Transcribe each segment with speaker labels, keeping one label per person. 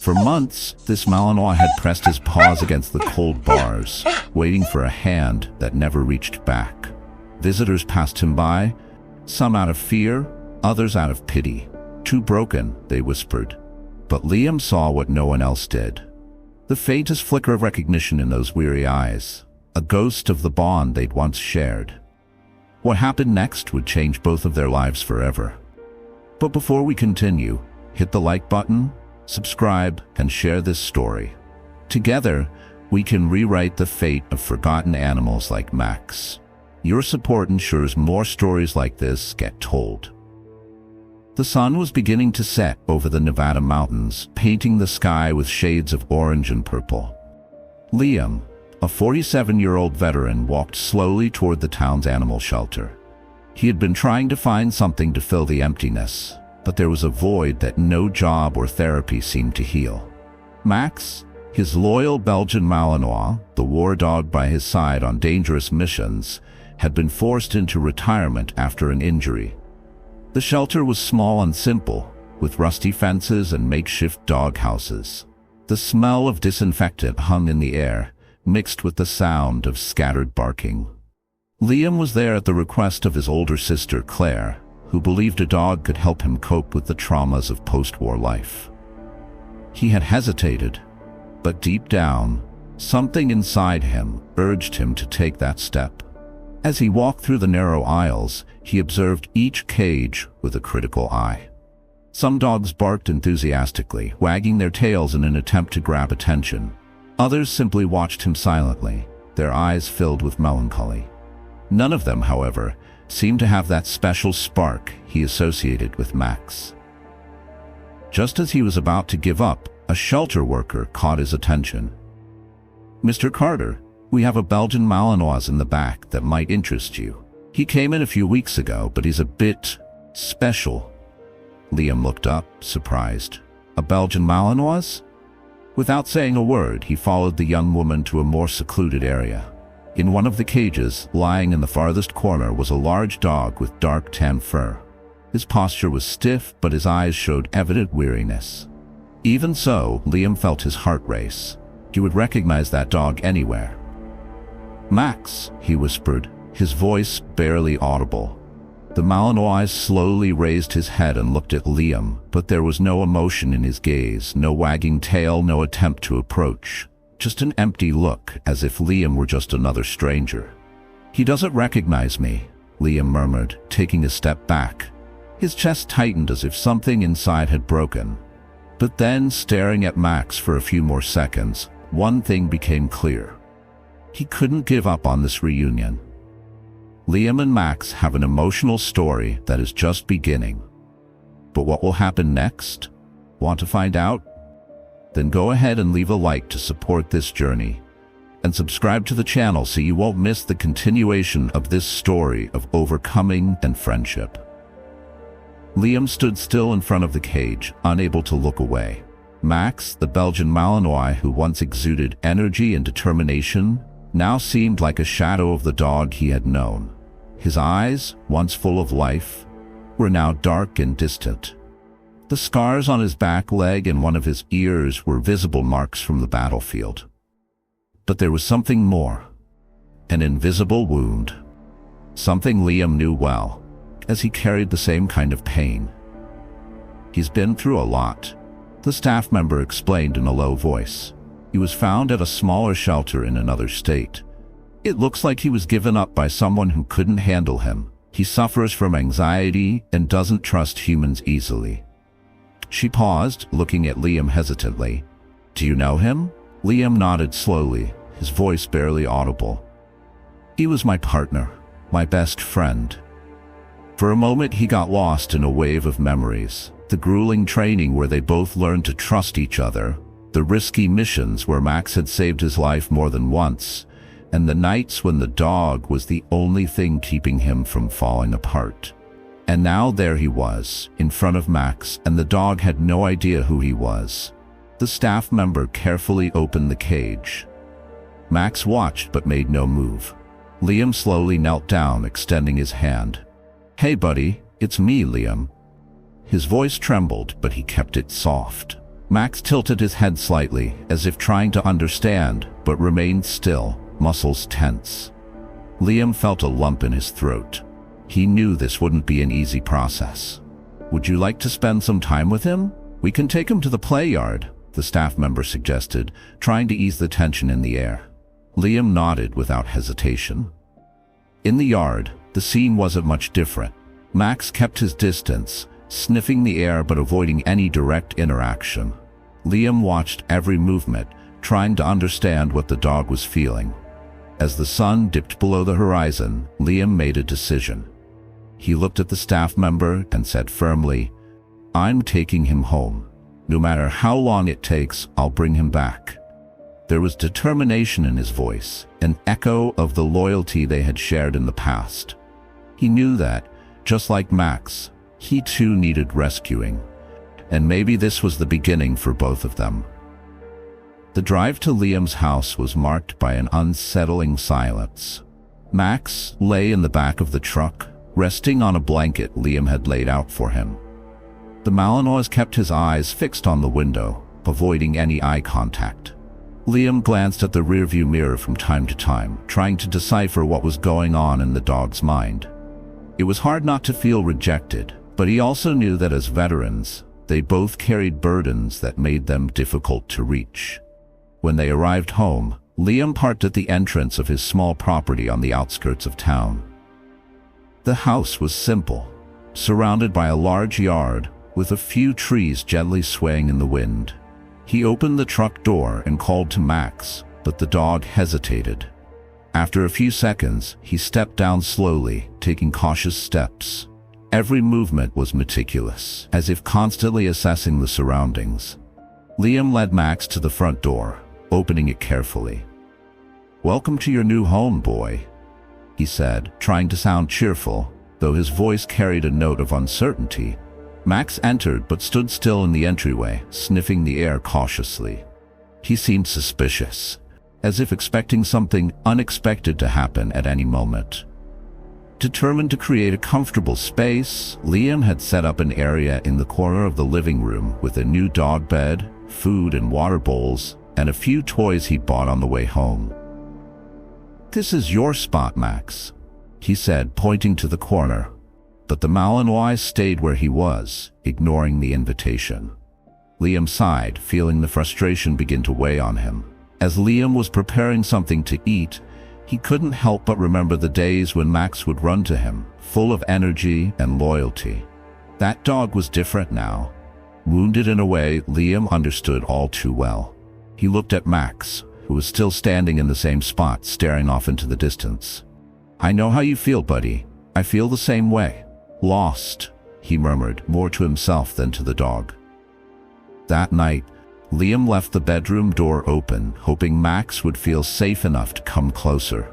Speaker 1: For months, this Malinois had pressed his paws against the cold bars, waiting for a hand that never reached back. Visitors passed him by, some out of fear, others out of pity. Too broken, they whispered. But Liam saw what no one else did. The faintest flicker of recognition in those weary eyes, a ghost of the bond they'd once shared. What happened next would change both of their lives forever. But before we continue, hit the like button, subscribe, and share this story. Together, we can rewrite the fate of forgotten animals like Max. Your support ensures more stories like this get told. The sun was beginning to set over the Nevada mountains, painting the sky with shades of orange and purple. Liam, a 47-year-old veteran, walked slowly toward the town's animal shelter. He had been trying to find something to fill the emptiness, but there was a void that no job or therapy seemed to heal. Max, his loyal Belgian Malinois, the war dog by his side on dangerous missions, had been forced into retirement after an injury. The shelter was small and simple, with rusty fences and makeshift dog houses. The smell of disinfectant hung in the air, mixed with the sound of scattered barking. Liam was there at the request of his older sister, Claire, who believed a dog could help him cope with the traumas of post-war life. He had hesitated, but deep down, something inside him urged him to take that step. As he walked through the narrow aisles, he observed each cage with a critical eye. Some dogs barked enthusiastically, wagging their tails in an attempt to grab attention. Others simply watched him silently, their eyes filled with melancholy. None of them, however, seemed to have that special spark he associated with Max. Just as he was about to give up, a shelter worker caught his attention. "Mr. Carter, we have a Belgian Malinois in the back that might interest you. He came in a few weeks ago, but he's a bit special." Liam looked up, surprised. "A Belgian Malinois?" Without saying a word, he followed the young woman to a more secluded area. In one of the cages, lying in the farthest corner, was a large dog with dark tan fur. His posture was stiff, but his eyes showed evident weariness. Even so, Liam felt his heart race. He would recognize that dog anywhere. "Max," he whispered, his voice barely audible. The Malinois slowly raised his head and looked at Liam, but there was no emotion in his gaze, no wagging tail, no attempt to approach. Just an empty look, as if Liam were just another stranger. "He doesn't recognize me," Liam murmured, taking a step back. His chest tightened as if something inside had broken. But then, staring at Max for a few more seconds, one thing became clear. He couldn't give up on this reunion. Liam and Max have an emotional story that is just beginning. But what will happen next? Want to find out? Then go ahead and leave a like to support this journey, and subscribe to the channel so you won't miss the continuation of this story of overcoming and friendship. Liam stood still in front of the cage, unable to look away. Max, the Belgian Malinois who once exuded energy and determination, now seemed like a shadow of the dog he had known. His eyes, once full of life, were now dark and distant. The scars on his back leg and one of his ears were visible marks from the battlefield. But there was something more. An invisible wound. Something Liam knew well, as he carried the same kind of pain. "He's been through a lot," the staff member explained in a low voice. "He was found at a smaller shelter in another state. It looks like he was given up by someone who couldn't handle him. He suffers from anxiety and doesn't trust humans easily." She paused, looking at Liam hesitantly. "Do you know him?" Liam nodded slowly, his voice barely audible. "He was my partner, my best friend." For a moment he got lost in a wave of memories. The grueling training where they both learned to trust each other, the risky missions where Max had saved his life more than once, and the nights when the dog was the only thing keeping him from falling apart. And now there he was, in front of Max, and the dog had no idea who he was. The staff member carefully opened the cage. Max watched but made no move. Liam slowly knelt down, extending his hand. "Hey buddy, it's me, Liam." His voice trembled, but he kept it soft. Max tilted his head slightly, as if trying to understand, but remained still, muscles tense. Liam felt a lump in his throat. He knew this wouldn't be an easy process. "Would you like to spend some time with him? We can take him to the play yard," the staff member suggested, trying to ease the tension in the air. Liam nodded without hesitation. In the yard, the scene wasn't much different. Max kept his distance, sniffing the air but avoiding any direct interaction. Liam watched every movement, trying to understand what the dog was feeling. As the sun dipped below the horizon, Liam made a decision. He looked at the staff member and said firmly, "I'm taking him home. No matter how long it takes, I'll bring him back." There was determination in his voice, an echo of the loyalty they had shared in the past. He knew that, just like Max, he too needed rescuing. And maybe this was the beginning for both of them. The drive to Liam's house was marked by an unsettling silence. Max lay in the back of the truck, resting on a blanket Liam had laid out for him. The Malinois kept his eyes fixed on the window, avoiding any eye contact. Liam glanced at the rearview mirror from time to time, trying to decipher what was going on in the dog's mind. It was hard not to feel rejected, but he also knew that as veterans, they both carried burdens that made them difficult to reach. When they arrived home, Liam parked at the entrance of his small property on the outskirts of town. The house was simple, surrounded by a large yard with a few trees gently swaying in the wind. He opened the truck door and called to Max, but the dog hesitated. After a few seconds, he stepped down slowly, taking cautious steps. Every movement was meticulous, as if constantly assessing the surroundings. Liam led Max to the front door, opening it carefully. "Welcome to your new home, boy," he said, trying to sound cheerful, though his voice carried a note of uncertainty. Max entered but stood still in the entryway, sniffing the air cautiously. He seemed suspicious, as if expecting something unexpected to happen at any moment. Determined to create a comfortable space, Liam had set up an area in the corner of the living room with a new dog bed, food and water bowls, and a few toys he'd bought on the way home. "This is your spot, Max," he said, pointing to the corner. But the Malinois stayed where he was, ignoring the invitation. Liam sighed, feeling the frustration begin to weigh on him. As Liam was preparing something to eat, he couldn't help but remember the days when Max would run to him, full of energy and loyalty. That dog was different now, wounded in a way Liam understood all too well. He looked at Max, who was still standing in the same spot, staring off into the distance. "I know how you feel, buddy. I feel the same way. Lost," he murmured, more to himself than to the dog. That night, Liam left the bedroom door open, hoping Max would feel safe enough to come closer.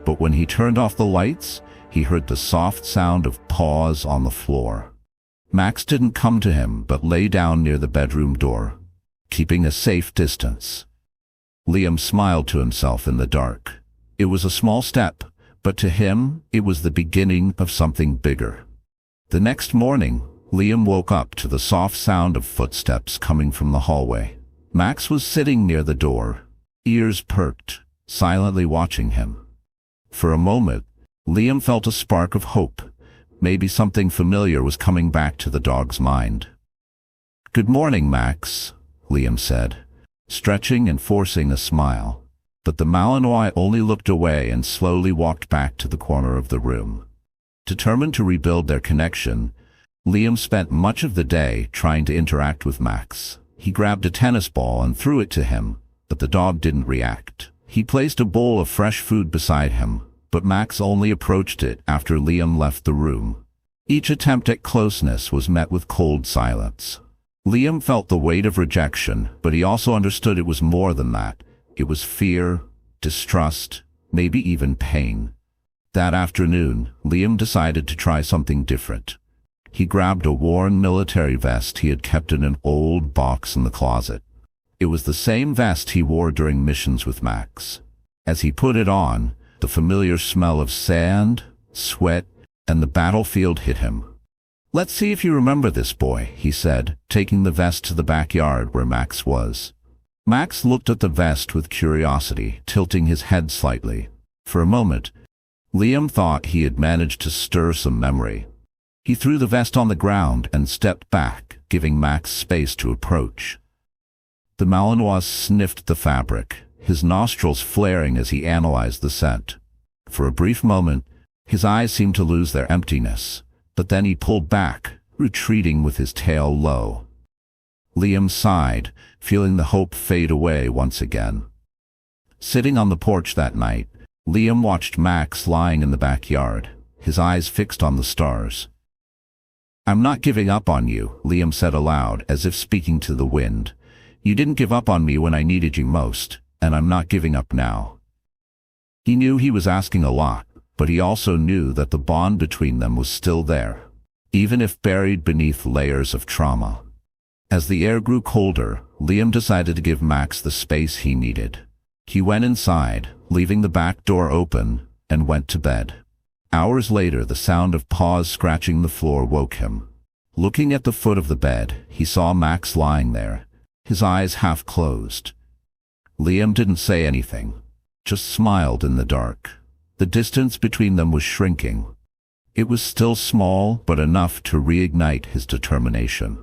Speaker 1: But when he turned off the lights, he heard the soft sound of paws on the floor. Max didn't come to him, but lay down near the bedroom door, keeping a safe distance. Liam smiled to himself in the dark. It was a small step, but to him, it was the beginning of something bigger. The next morning, Liam woke up to the soft sound of footsteps coming from the hallway. Max was sitting near the door, ears perked, silently watching him. For a moment, Liam felt a spark of hope. Maybe something familiar was coming back to the dog's mind. "Good morning, Max," Liam said, stretching and forcing a smile. But the Malinois only looked away and slowly walked back to the corner of the room. Determined to rebuild their connection, Liam spent much of the day trying to interact with Max. He grabbed a tennis ball and threw it to him, but the dog didn't react. He placed a bowl of fresh food beside him, but Max only approached it after Liam left the room. Each attempt at closeness was met with cold silence. Liam felt the weight of rejection, but he also understood it was more than that. It was fear, distrust, maybe even pain. That afternoon, Liam decided to try something different. He grabbed a worn military vest he had kept in an old box in the closet. It was the same vest he wore during missions with Max. As he put it on, the familiar smell of sand, sweat, and the battlefield hit him. "Let's see if you remember this, boy," he said, taking the vest to the backyard where Max was. Max looked at the vest with curiosity, tilting his head slightly. For a moment, Liam thought he had managed to stir some memory. He threw the vest on the ground and stepped back, giving Max space to approach. The Malinois sniffed the fabric, his nostrils flaring as he analyzed the scent. For a brief moment, his eyes seemed to lose their emptiness, but then he pulled back, retreating with his tail low. Liam sighed, feeling the hope fade away once again. Sitting on the porch that night, Liam watched Max lying in the backyard, his eyes fixed on the stars. "I'm not giving up on you," Liam said aloud, as if speaking to the wind. "You didn't give up on me when I needed you most, and I'm not giving up now." He knew he was asking a lot, but he also knew that the bond between them was still there, even if buried beneath layers of trauma. As the air grew colder, Liam decided to give Max the space he needed. He went inside, leaving the back door open, and went to bed. Hours later, the sound of paws scratching the floor woke him. Looking at the foot of the bed, he saw Max lying there, his eyes half closed. Liam didn't say anything, just smiled in the dark. The distance between them was shrinking. It was still small, but enough to reignite his determination.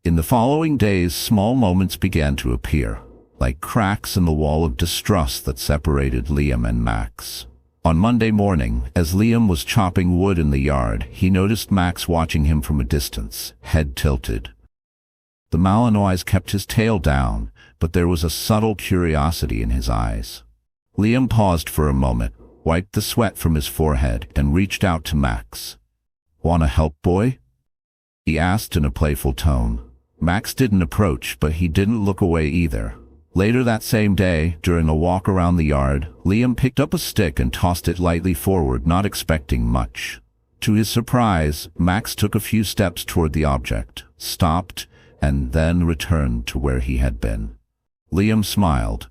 Speaker 1: In the following days, small moments began to appear, like cracks in the wall of distrust that separated Liam and Max. On Monday morning, as Liam was chopping wood in the yard, he noticed Max watching him from a distance, head tilted. The Malinois kept his tail down, but there was a subtle curiosity in his eyes. Liam paused for a moment, wiped the sweat from his forehead, and reached out to Max. "Wanna help, boy?" he asked in a playful tone. Max didn't approach, but he didn't look away either. Later that same day, during a walk around the yard, Liam picked up a stick and tossed it lightly forward, not expecting much. To his surprise, Max took a few steps toward the object, stopped, and then returned to where he had been. Liam smiled.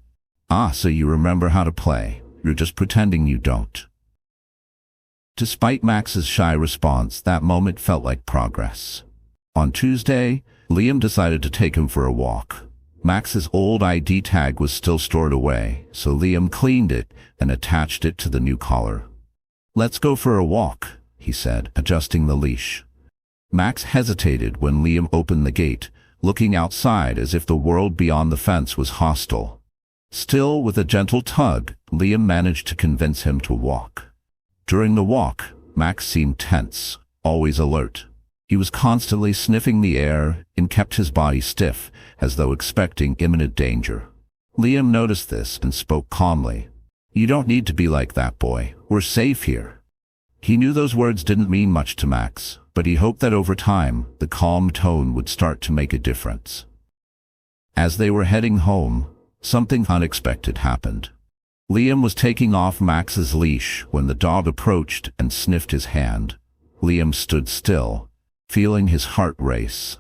Speaker 1: "Ah, so you remember how to play. You're just pretending you don't." Despite Max's shy response, that moment felt like progress. On Tuesday, Liam decided to take him for a walk. Max's old ID tag was still stored away, so Liam cleaned it and attached it to the new collar. "Let's go for a walk," he said, adjusting the leash. Max hesitated when Liam opened the gate, looking outside as if the world beyond the fence was hostile. Still, with a gentle tug, Liam managed to convince him to walk. During the walk, Max seemed tense, always alert. He was constantly sniffing the air and kept his body stiff, as though expecting imminent danger. Liam noticed this and spoke calmly. "You don't need to be like that, boy. We're safe here." He knew those words didn't mean much to Max, but he hoped that over time, the calm tone would start to make a difference. As they were heading home, something unexpected happened. Liam was taking off Max's leash when the dog approached and sniffed his hand. Liam stood still, feeling his heart race.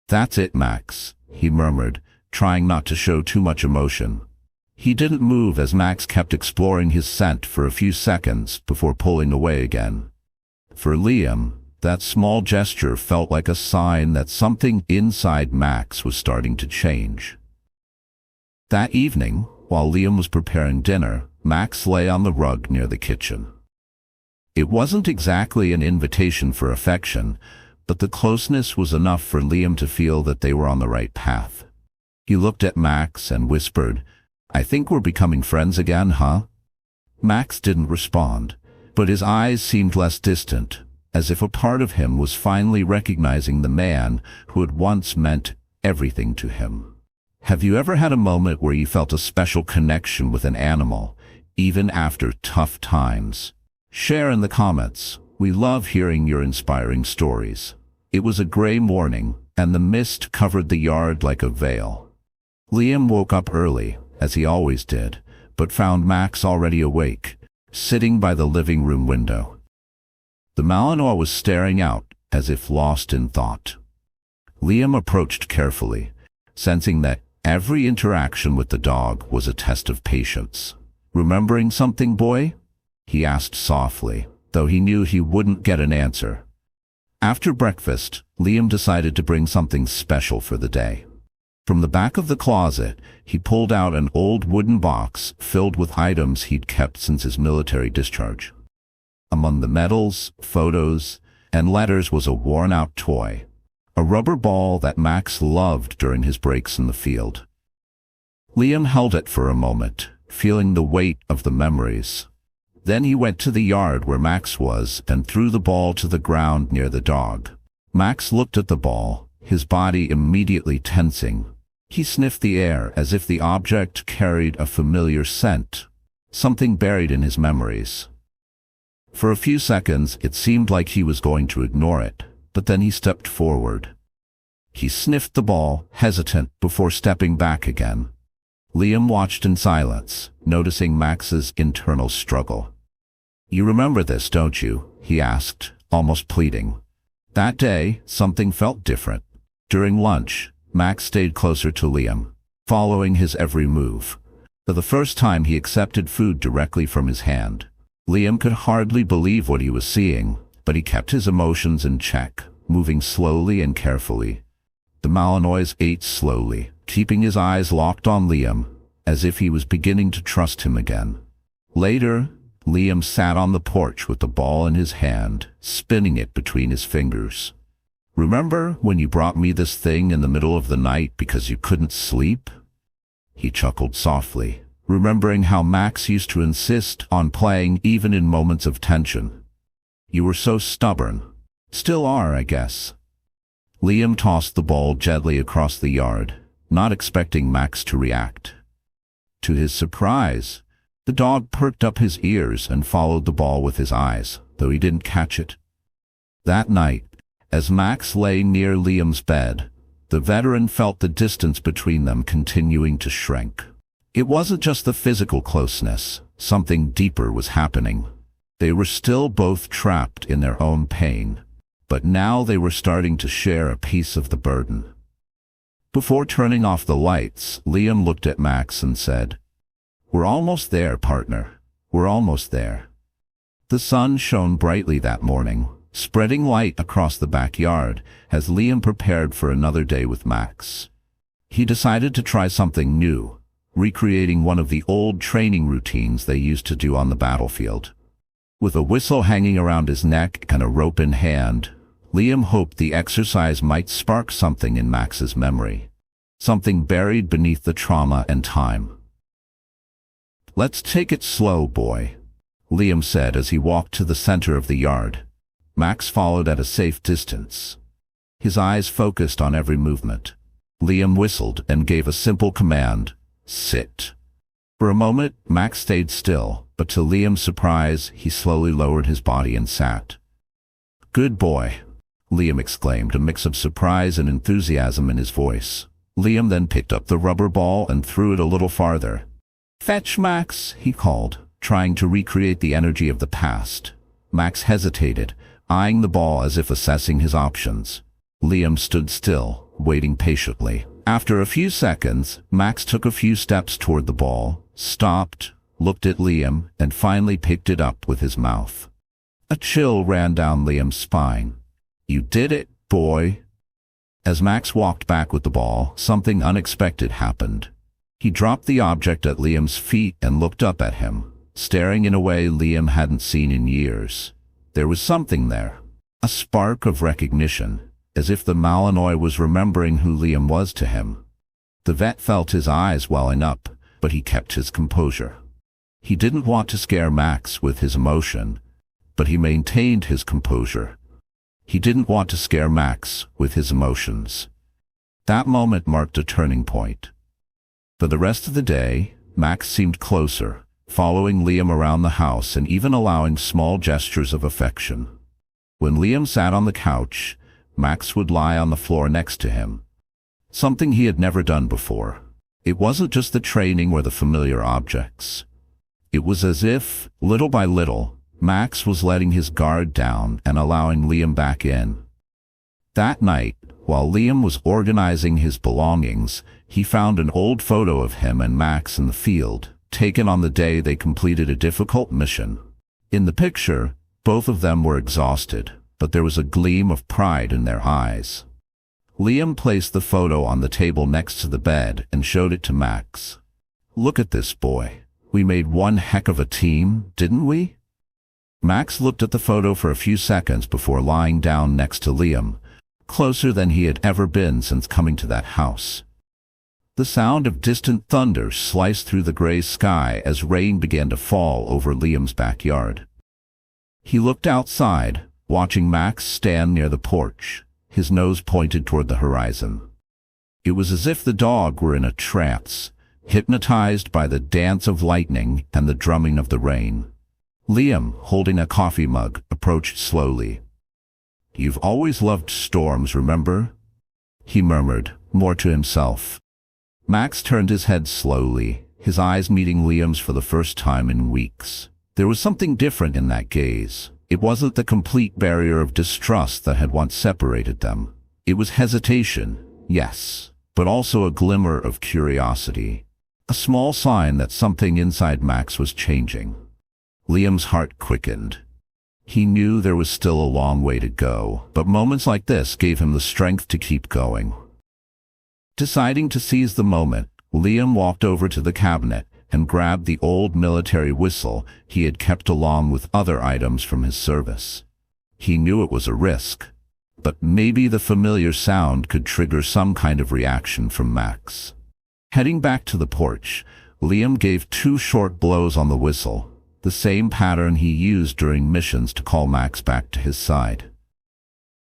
Speaker 1: "That's it, Max," he murmured, trying not to show too much emotion. He didn't move as Max kept exploring his scent for a few seconds before pulling away again. For Liam, that small gesture felt like a sign that something inside Max was starting to change. That evening, while Liam was preparing dinner, Max lay on the rug near the kitchen. It wasn't exactly an invitation for affection, but the closeness was enough for Liam to feel that they were on the right path. He looked at Max and whispered, "I think we're becoming friends again, huh?" Max didn't respond, but his eyes seemed less distant, as if a part of him was finally recognizing the man who had once meant everything to him. Have you ever had a moment where you felt a special connection with an animal, even after tough times? Share in the comments. We love hearing your inspiring stories. It was a gray morning, and the mist covered the yard like a veil. Liam woke up early, as he always did, but found Max already awake, sitting by the living room window. The Malinois was staring out, as if lost in thought. Liam approached carefully, sensing that every interaction with the dog was a test of patience. "Remembering something, boy?" he asked softly, though he knew he wouldn't get an answer. After breakfast, Liam decided to bring something special for the day. From the back of the closet, he pulled out an old wooden box filled with items he'd kept since his military discharge. Among the medals, photos, and letters was a worn-out toy, a rubber ball that Max loved during his breaks in the field. Liam held it for a moment, feeling the weight of the memories. Then he went to the yard where Max was and threw the ball to the ground near the dog. Max looked at the ball, his body immediately tensing. He sniffed the air as if the object carried a familiar scent, something buried in his memories. For a few seconds, it seemed like he was going to ignore it, but then he stepped forward. He sniffed the ball, hesitant, before stepping back again. Liam watched in silence, noticing Max's internal struggle. "You remember this, don't you?" he asked, almost pleading. That day, something felt different. During lunch, Max stayed closer to Liam, following his every move. For the first time, he accepted food directly from his hand. Liam could hardly believe what he was seeing, but he kept his emotions in check, moving slowly and carefully. The Malinois ate slowly, keeping his eyes locked on Liam, as if he was beginning to trust him again. Later, Liam sat on the porch with the ball in his hand, spinning it between his fingers. "Remember when you brought me this thing in the middle of the night because you couldn't sleep?" He chuckled softly, remembering how Max used to insist on playing even in moments of tension. "You were so stubborn. Still are, I guess." Liam tossed the ball gently across the yard, not expecting Max to react. To his surprise, the dog perked up his ears and followed the ball with his eyes, though he didn't catch it. That night, as Max lay near Liam's bed, the veteran felt the distance between them continuing to shrink. It wasn't just the physical closeness, something deeper was happening. They were still both trapped in their own pain, but now they were starting to share a piece of the burden. Before turning off the lights, Liam looked at Max and said, "We're almost there, partner. We're almost there." The sun shone brightly that morning, spreading light across the backyard as Liam prepared for another day with Max. He decided to try something new, recreating one of the old training routines they used to do on the battlefield. With a whistle hanging around his neck and a rope in hand, Liam hoped the exercise might spark something in Max's memory, something buried beneath the trauma and time. "Let's take it slow, boy," Liam said as he walked to the center of the yard. Max followed at a safe distance, his eyes focused on every movement. Liam whistled and gave a simple command, "Sit." For a moment, Max stayed still, but to Liam's surprise, he slowly lowered his body and sat. "Good boy," Liam exclaimed, a mix of surprise and enthusiasm in his voice. Liam then picked up the rubber ball and threw it a little farther. "Fetch, Max," he called, trying to recreate the energy of the past. Max hesitated, eyeing the ball as if assessing his options. Liam stood still, waiting patiently. After a few seconds, Max took a few steps toward the ball, stopped, looked at Liam, and finally picked it up with his mouth. A chill ran down Liam's spine. "You did it, boy." As Max walked back with the ball, something unexpected happened. He dropped the object at Liam's feet and looked up at him, staring in a way Liam hadn't seen in years. There was something there, a spark of recognition, as if the Malinois was remembering who Liam was to him. The vet felt his eyes welling up, but he kept his composure. He didn't want to scare Max with his emotion, but he maintained his composure. He didn't want to scare Max with his emotions. That moment marked a turning point. For the rest of the day, Max seemed closer, following Liam around the house and even allowing small gestures of affection. When Liam sat on the couch, Max would lie on the floor next to him, something he had never done before. It wasn't just the training or the familiar objects. It was as if, little by little, Max was letting his guard down and allowing Liam back in. That night, while Liam was organizing his belongings, he found an old photo of him and Max in the field, taken on the day they completed a difficult mission. In the picture, both of them were exhausted, but there was a gleam of pride in their eyes. Liam placed the photo on the table next to the bed and showed it to Max. "Look at this, boy. We made one heck of a team, didn't we?" Max looked at the photo for a few seconds before lying down next to Liam, closer than he had ever been since coming to that house. The sound of distant thunder sliced through the gray sky as rain began to fall over Liam's backyard. He looked outside, watching Max stand near the porch, his nose pointed toward the horizon. It was as if the dog were in a trance, hypnotized by the dance of lightning and the drumming of the rain. Liam, holding a coffee mug, approached slowly. "You've always loved storms, remember?" he murmured, more to himself. Max turned his head slowly, his eyes meeting Liam's for the first time in weeks. There was something different in that gaze. It wasn't the complete barrier of distrust that had once separated them. It was hesitation, yes, but also a glimmer of curiosity. A small sign that something inside Max was changing. Liam's heart quickened. He knew there was still a long way to go, but moments like this gave him the strength to keep going. Deciding to seize the moment, Liam walked over to the cabinet and grabbed the old military whistle he had kept along with other items from his service. He knew it was a risk, but maybe the familiar sound could trigger some kind of reaction from Max. Heading back to the porch, Liam gave 2 short blows on the whistle, the same pattern he used during missions to call Max back to his side.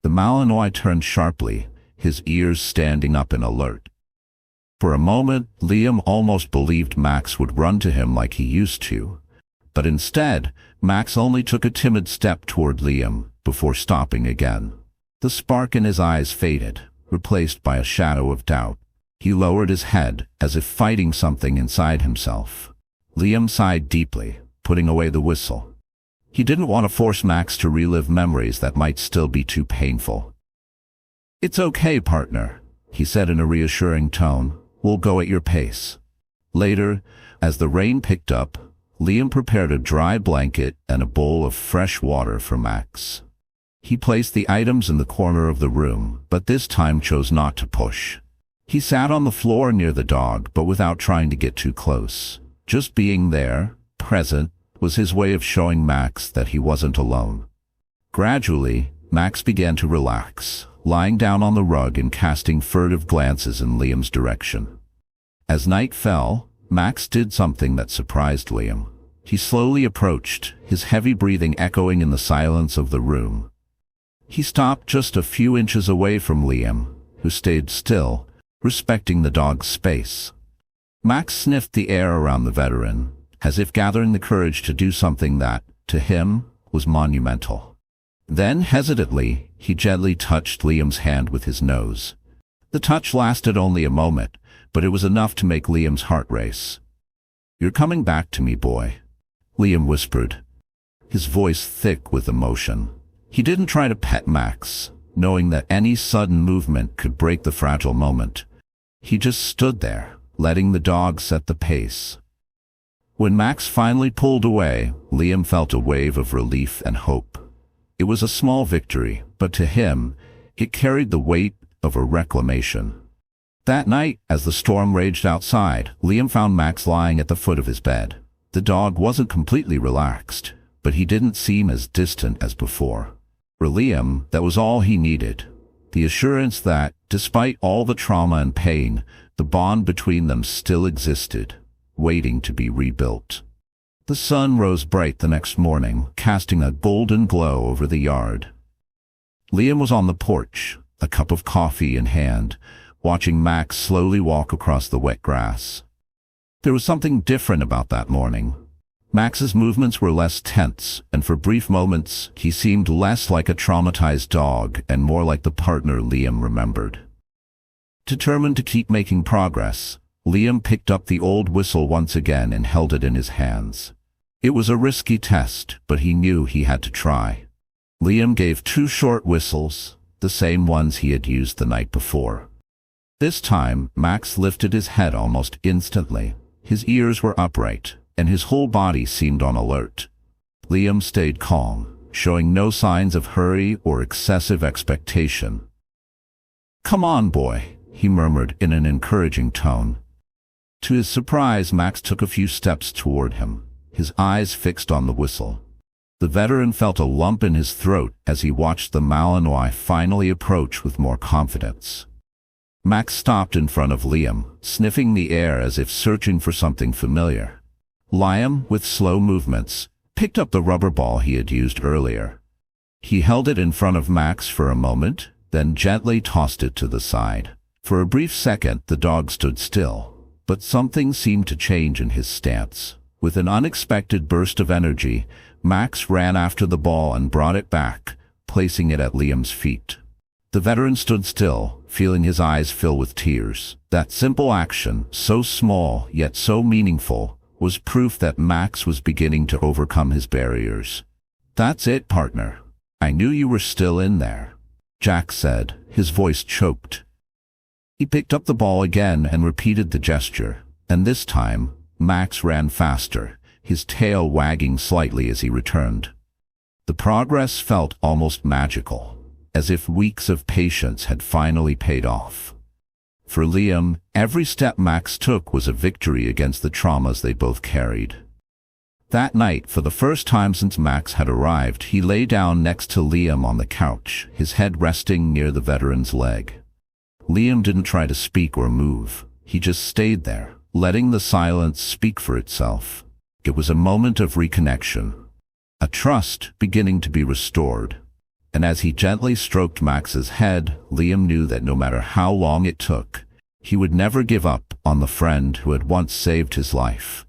Speaker 1: The Malinois turned sharply, his ears standing up in alert. For a moment, Liam almost believed Max would run to him like he used to, but instead, Max only took a timid step toward Liam before stopping again. The spark in his eyes faded, replaced by a shadow of doubt. He lowered his head, as if fighting something inside himself. Liam sighed deeply, putting away the whistle. He didn't want to force Max to relive memories that might still be too painful. "It's okay, partner," he said in a reassuring tone. "We'll go at your pace." Later, as the rain picked up, Liam prepared a dry blanket and a bowl of fresh water for Max. He placed the items in the corner of the room, but this time chose not to push. He sat on the floor near the dog, but without trying to get too close. Just being there, present, was his way of showing Max that he wasn't alone. Gradually, Max began to relax, lying down on the rug and casting furtive glances in Liam's direction. As night fell, Max did something that surprised Liam. He slowly approached, his heavy breathing echoing in the silence of the room. He stopped just a few inches away from Liam, who stayed still, respecting the dog's space. Max sniffed the air around the veteran, as if gathering the courage to do something that, to him, was monumental. Then, hesitantly, he gently touched Liam's hand with his nose. The touch lasted only a moment, but it was enough to make Liam's heart race. "You're coming back to me, boy," Liam whispered, his voice thick with emotion. He didn't try to pet Max, knowing that any sudden movement could break the fragile moment. He just stood there, letting the dog set the pace. When Max finally pulled away, Liam felt a wave of relief and hope. It was a small victory, but to him, it carried the weight of a reclamation. That night, as the storm raged outside, Liam found Max lying at the foot of his bed. The dog wasn't completely relaxed, but he didn't seem as distant as before. For Liam, that was all he needed. The assurance that, despite all the trauma and pain, the bond between them still existed, waiting to be rebuilt. The sun rose bright the next morning, casting a golden glow over the yard. Liam was on the porch, a cup of coffee in hand, watching Max slowly walk across the wet grass. There was something different about that morning. Max's movements were less tense, and for brief moments, he seemed less like a traumatized dog and more like the partner Liam remembered. Determined to keep making progress, Liam picked up the old whistle once again and held it in his hands. It was a risky test, but he knew he had to try. Liam gave 2 short whistles, the same ones he had used the night before. This time, Max lifted his head almost instantly. His ears were upright, and his whole body seemed on alert. Liam stayed calm, showing no signs of hurry or excessive expectation. "Come on, boy," he murmured in an encouraging tone. To his surprise, Max took a few steps toward him, his eyes fixed on the whistle. The veteran felt a lump in his throat as he watched the Malinois finally approach with more confidence. Max stopped in front of Liam, sniffing the air as if searching for something familiar. Liam, with slow movements, picked up the rubber ball he had used earlier. He held it in front of Max for a moment, then gently tossed it to the side. For a brief second, the dog stood still, but something seemed to change in his stance. With an unexpected burst of energy, Max ran after the ball and brought it back, placing it at Liam's feet. The veteran stood still, feeling his eyes fill with tears. That simple action, so small yet so meaningful, was proof that Max was beginning to overcome his barriers. "That's it, partner. I knew you were still in there," Jack said, his voice choked. He picked up the ball again and repeated the gesture, and this time, Max ran faster, his tail wagging slightly as he returned. The progress felt almost magical, as if weeks of patience had finally paid off. For Liam, every step Max took was a victory against the traumas they both carried. That night, for the first time since Max had arrived, he lay down next to Liam on the couch, his head resting near the veteran's leg. Liam didn't try to speak or move. He just stayed there, letting the silence speak for itself. It was a moment of reconnection, a trust beginning to be restored. And as he gently stroked Max's head, Liam knew that no matter how long it took, he would never give up on the friend who had once saved his life.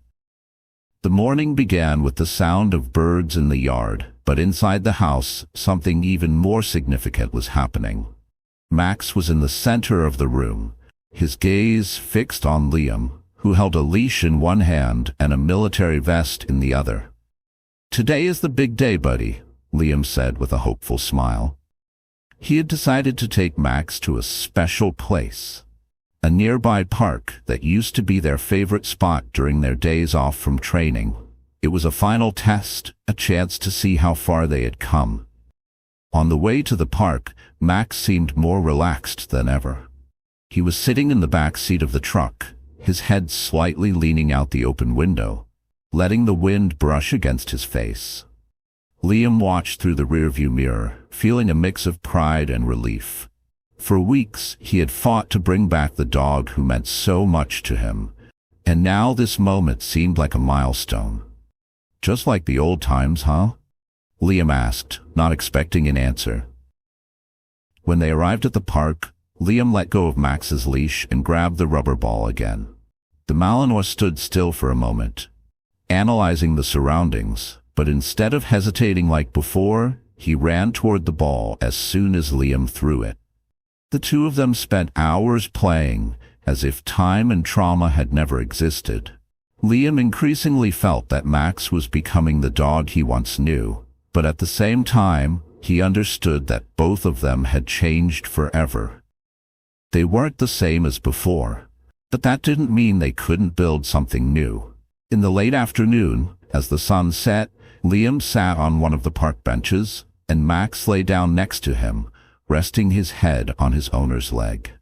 Speaker 1: The morning began with the sound of birds in the yard, but inside the house, something even more significant was happening. Max was in the center of the room, his gaze fixed on Liam, who held a leash in one hand and a military vest in the other. "Today is the big day, buddy," Liam said with a hopeful smile. He had decided to take Max to a special place, a nearby park that used to be their favorite spot during their days off from training. It was a final test, a chance to see how far they had come. On the way to the park, Max seemed more relaxed than ever. He was sitting in the back seat of the truck, his head slightly leaning out the open window, letting the wind brush against his face. Liam watched through the rearview mirror, feeling a mix of pride and relief. For weeks, he had fought to bring back the dog who meant so much to him, and now this moment seemed like a milestone. "Just like the old times, huh?" Liam asked, not expecting an answer. When they arrived at the park, Liam let go of Max's leash and grabbed the rubber ball again. The Malinois stood still for a moment, analyzing the surroundings, but instead of hesitating like before, he ran toward the ball as soon as Liam threw it. The two of them spent hours playing, as if time and trauma had never existed. Liam increasingly felt that Max was becoming the dog he once knew, but at the same time, he understood that both of them had changed forever. They weren't the same as before, but that didn't mean they couldn't build something new. In the late afternoon, as the sun set, Liam sat on one of the park benches, and Max lay down next to him, resting his head on his owner's leg.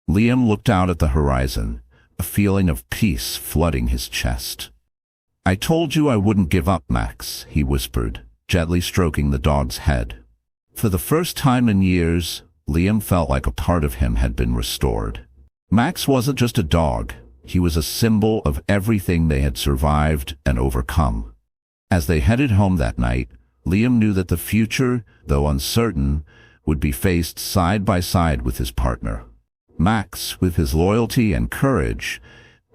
Speaker 1: Liam looked out at the horizon, a feeling of peace flooding his chest. "I told you I wouldn't give up, Max," he whispered, gently stroking the dog's head. For the first time in years, Liam felt like a part of him had been restored. Max wasn't just a dog, he was a symbol of everything they had survived and overcome. As they headed home that night, Liam knew that the future, though uncertain, would be faced side by side with his partner. Max, with his loyalty and courage,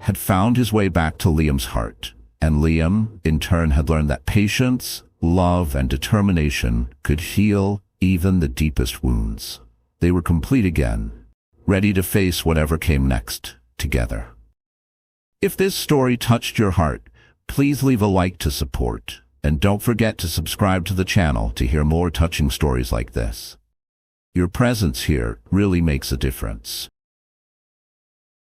Speaker 1: had found his way back to Liam's heart, and Liam, in turn, had learned that patience, love, and determination could heal even the deepest wounds. They were complete again, ready to face whatever came next, together. If this story touched your heart, please leave a like to support, and don't forget to subscribe to the channel to hear more touching stories like this. Your presence here really makes a difference.